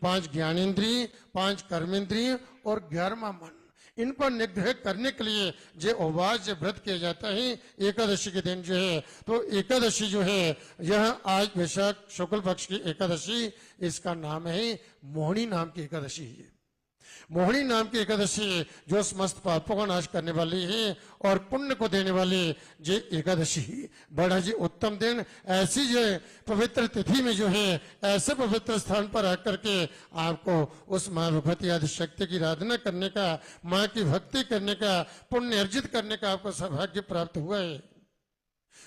5 ज्ञानेन्द्रिय, 5 कर्मेंद्रिय और 11वां मन, इनको निग्रह करने के लिए जो उपवास जो व्रत किया जाता है एकादशी के दिन जो है, तो एकादशी जो है यह आज वैशाख शुक्ल पक्ष की एकादशी, इसका नाम है मोहिनी नाम की एकादशी है। मोहिनी नाम की एकादशी जो समस्त पापों का नाश करने वाली है और पुण्य को देने वाली जो एकादशी बड़ा जी उत्तम दिन। ऐसी जो पवित्र तिथि में जो है ऐसे पवित्र स्थान पर आकर के आपको उस माँ भगवती आदि शक्ति की आराधना करने का, माँ की भक्ति करने का, पुण्य अर्जित करने का आपको सौभाग्य प्राप्त हुआ है।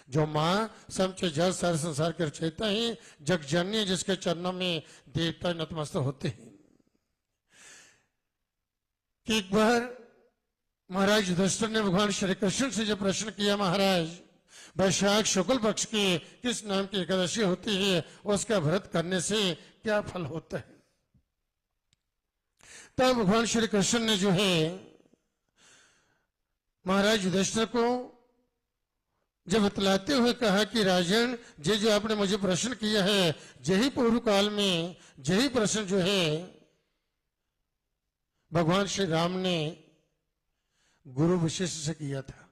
जो माँ समचे जल सारे संसार के रचयिता है, जग जननी, जिसके चरणों में देवता नतमस्तक होते हैं। एक बार महाराज युधिष्ठिर ने भगवान श्री कृष्ण से जो प्रश्न किया, महाराज वैशाख शुक्ल पक्ष की किस नाम की एकादशी होती है, उसका व्रत करने से क्या फल होता है। तब भगवान श्री कृष्ण ने जो है महाराज युधिष्ठिर को जब बतलाते हुए कहा कि राजन जे जो आपने मुझे प्रश्न किया है, यही पूर्व काल में यही प्रश्न जो है भगवान श्री राम ने गुरु वशिष्ठ से किया था,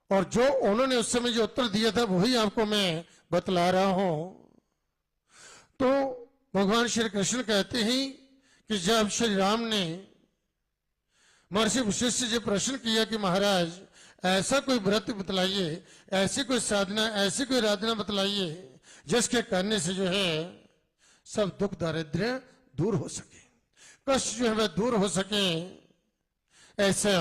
और जो उन्होंने उस समय जो उत्तर दिया था वही आपको मैं बतला रहा हूं। तो भगवान श्री कृष्ण कहते हैं कि जब श्री राम ने महर्षि वशिष्ठ से जो प्रश्न किया कि महाराज ऐसा कोई व्रत बतलाइए, ऐसी कोई साधना, ऐसी कोई आराधना बतलाइए जिसके करने से जो है सब दुख दारिद्र्य दूर हो सके, कष्ट जो है वह दूर हो सके, ऐसा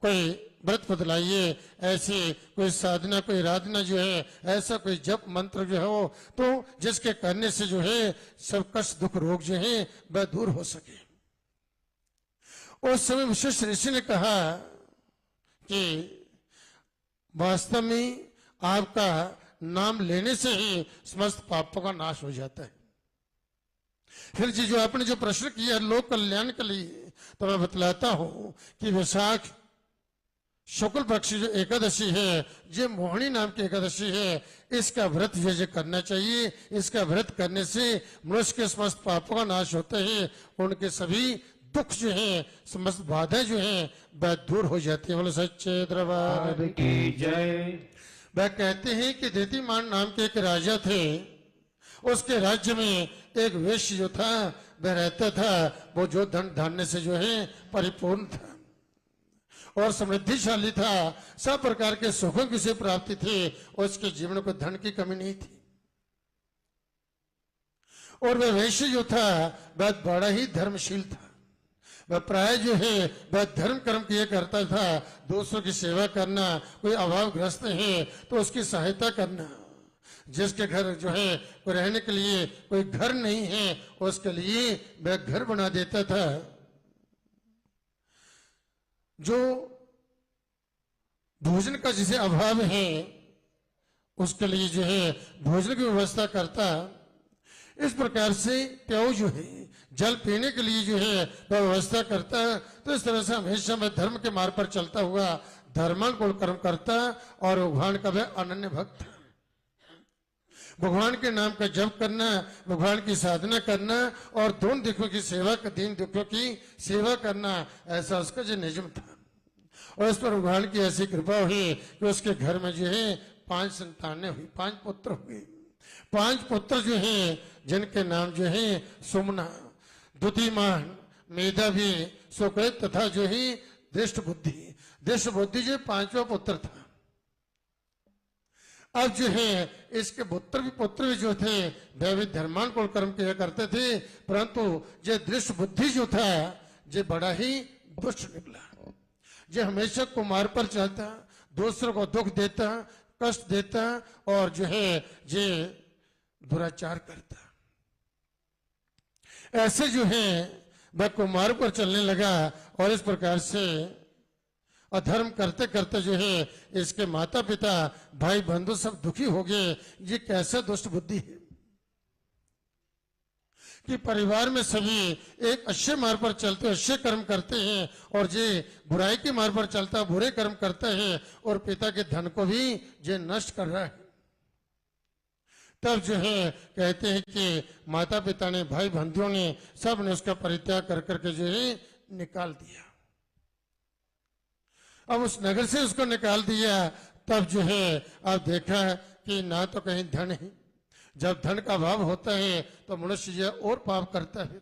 कोई व्रत बतलाइए, ऐसी कोई साधना, कोई आराधना जो है, ऐसा कोई जप मंत्र जो है हो तो जिसके करने से जो है सब कष्ट दुख रोग जो है वह दूर हो सके। उस समय वशिष्ठ ऋषि ने कहा कि वास्तव में आपका नाम लेने से ही समस्त पापों का नाश हो जाता है। फिर जी जो आपने जो प्रश्न किया लोक कल्याण के लिए, तो मैं बतलाता हूं कि वैशाख शुक्ल पक्ष जो एकादशी है, ये मोहिनी नाम की एकादशी है, इसका व्रत जो करना चाहिए। इसका व्रत करने से मनुष्य के समस्त पापों का नाश होता है, उनके सभी दुख जो है, समस्त बाधाएं जो है वह दूर हो जाती है। बोलो सच्चे दरबार की जय। वह कहते हैं कि देतीमान नाम के एक राजा थे, उसके राज्य में एक वेश्य जो था वह रहता था, वो जो धन धान्य से जो है परिपूर्ण था और समृद्धिशाली था, सब प्रकार के सुखों की से प्राप्ति थी, उसके जीवन को धन की कमी नहीं थी। और वह वेश्य जो था वह बड़ा ही धर्मशील था, वह प्राय जो है वह धर्म कर्म किया करता था, दूसरों की सेवा करना, कोई अभावग्रस्त है तो उसकी सहायता करना, जिसके घर जो है कोई रहने के लिए कोई घर नहीं है उसके लिए वह घर बना देता था, जो भोजन का जिसे अभाव है उसके लिए जो है भोजन की व्यवस्था करता। इस प्रकार से प्याऊ जो है जल पीने के लिए जो है वह व्यवस्था करता। तो इस तरह से हमेशा मैं धर्म के मार्ग पर चलता हुआ धर्मानुकूल कर्म करता और भगवान का वह अनन्य भक्त था। भगवान के नाम का जप करना, भगवान की साधना करना और दोनों दुखों की सेवा, दीन दुखों की सेवा करना, ऐसा उसका जो नियम था। और इस पर भगवान की ऐसी कृपा हुई कि उसके घर में जो है 5 संतानें हुई, 5 पुत्र हुए। 5 पुत्र जो हैं जिनके नाम जो है सुमना, द्युतिमान, मेधावी, सुकृत तथा जो है दृष्ट बुद्धि। दृष्ट बुद्धि जो 5वां पुत्र था। अब जो है इसके पुत्र भी जो थे वह भी धर्मानुकूल कर्म किया करते थे, परंतु जो दृष्ट बुद्धि जो था ये बड़ा ही दुष्ट निकला। ये हमेशा कुमार पर चलता, दूसरों को दुख देता, कष्ट देता और जो है ये दुराचार करता। ऐसे जो है वह कुमार पर चलने लगा और इस प्रकार से अधर्म करते करते जो है इसके माता पिता भाई बंधु सब दुखी हो गए। ये कैसा दुष्ट बुद्धि है कि परिवार में सभी एक अच्छे मार्ग पर चलते अच्छे कर्म करते हैं और जे बुराई के मार्ग पर चलता बुरे कर्म करता है और पिता के धन को भी जे नष्ट कर रहा है। तब जो है कहते हैं कि माता पिता ने, भाई बंधुओं ने, सब ने उसका परित्याग कर करके जो है निकाल दिया। अब उस नगर से उसको निकाल दिया, तब जो है अब देखा कि ना तो कहीं धन है, जब धन का अभाव होता है तो मनुष्य जो और पाप करता है।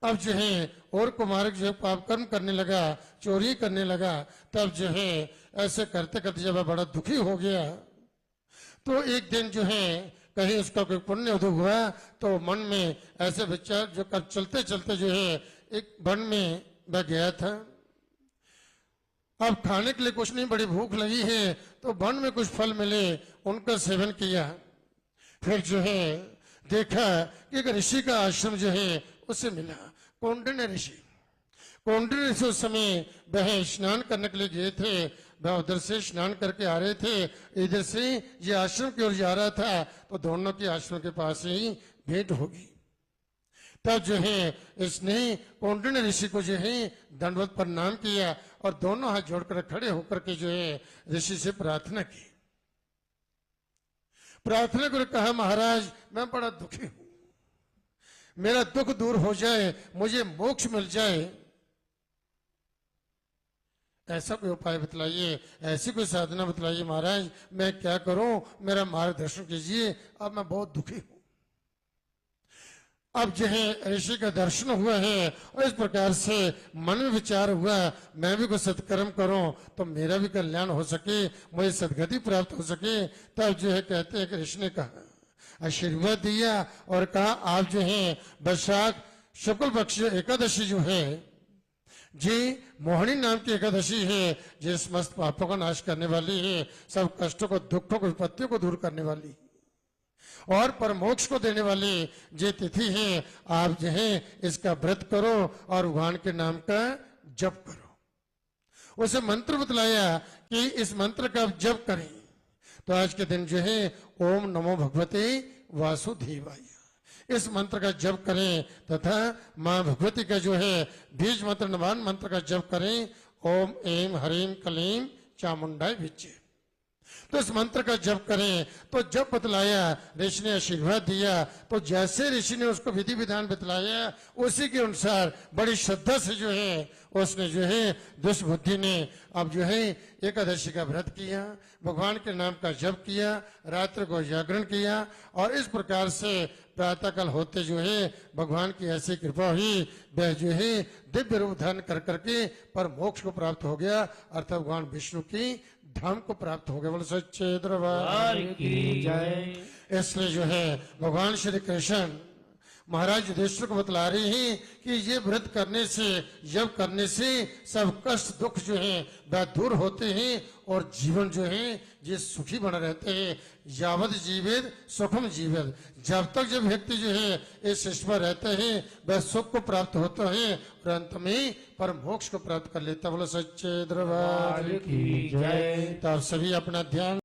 अब जो है और कुमारक जो पाप कर्म करने लगा, चोरी करने लगा, तब जो है ऐसे करते करते जब वह बड़ा दुखी हो गया तो एक दिन जो है कहीं उसका कोई पुण्य उदय हुआ तो मन में ऐसे विचार जो कर चलते चलते जो है एक वन में वह गया था। अब खाने के लिए कुछ नहीं, बड़ी भूख लगी है, तो वन में कुछ फल मिले, उनका सेवन किया। फिर जो है देखा कि एक ऋषि का आश्रम जो है उसे मिला, कौंडिन्य ऋषि। कौंडिन्य ऋषि उस समय वह स्नान करने के लिए गए थे, वह उधर से स्नान करके आ रहे थे, इधर से ये आश्रम की ओर जा रहा था, तो दोनों के आश्रम के पास ही भेंट होगी। तब जो है इसने कौंडिन्य ऋषि को जो है दंडवत प्रणाम किया और दोनों हाथ जोड़कर खड़े होकर के जो है ऋषि से प्रार्थना की। प्रार्थना कर कहा, महाराज मैं बड़ा दुखी हूं, मेरा दुख दूर हो जाए, मुझे मोक्ष मिल जाए, ऐसा कोई उपाय बतलाइए, ऐसी कोई साधना बतलाइए महाराज, मैं क्या करूं, मेरा मार्गदर्शन कीजिए, अब मैं बहुत दुखी हूं। अब जो है ऋषि का दर्शन हुआ है और इस प्रकार से मन में विचार हुआ, मैं भी कुछ सत्कर्म करूं तो मेरा भी कल्याण हो सके, मुझे सदगति प्राप्त हो सके। तब जो है कहते हैं कि ऋषि ने कहा, आशीर्वाद दिया और कहा, आप जो है वैशाख शुक्ल पक्ष एकादशी जो है जी मोहिनी नाम की एकादशी है, जो समस्त पापों का नाश करने वाली है, सब कष्टों को, दुखों को, विपत्तियों को दूर करने वाली और परमोक्ष को देने वाली जे तिथि है। आप जो है इसका व्रत करो और भगवान के नाम का जप करो। उसे मंत्र बतलाया कि इस मंत्र का जप करें। तो आज के दिन जो है ओम नमो भगवते वासुदेवाय, इस मंत्र का जप करें तथा मां भगवती का जो है बीज मंत्र नवान मंत्र का जप करें, ओम ऐं ह्रीं क्लीं चामुंडाय विच्चे। तो इस मंत्र का जप करें। तो जब बतलाया, ऋषि ने आशीर्वाद दिया, तो जैसे ऋषि ने उसको विधि विधान बतलाया उसी के अनुसार बड़ी श्रद्धा से जो है उसने जो है दुष्ट बुद्धि ने अब जो है एकादशी का व्रत किया, भगवान के नाम का जप किया, रात्र को जागरण किया और इस प्रकार से प्रातःकाल होते जो है भगवान की ऐसी कृपा हुई, वह जो है दिव्य रूप धारण कर करके पर मोक्ष को प्राप्त हो गया, अर्थात भगवान विष्णु की धाम को प्राप्त हो गया। बोले सच्चे दरबार की जय। इसलिए जो है भगवान श्री कृष्ण महाराज युधिष्ठिर को बतला रहे हैं कि ये व्रत करने से, जब करने से सब कष्ट दुख जो है वह दूर होते हैं और जीवन जो है ये सुखी बना रहते हैं। यावत जीवेद सुखम जीवेद, जब तक जब व्यक्ति जो है इस सृष्टि में रहते हैं वह सुख को प्राप्त होता है और अंत में परम मोक्ष को प्राप्त कर लेता। बोलो सच्चे दरबार की जय। तो आप सभी अपना ध्यान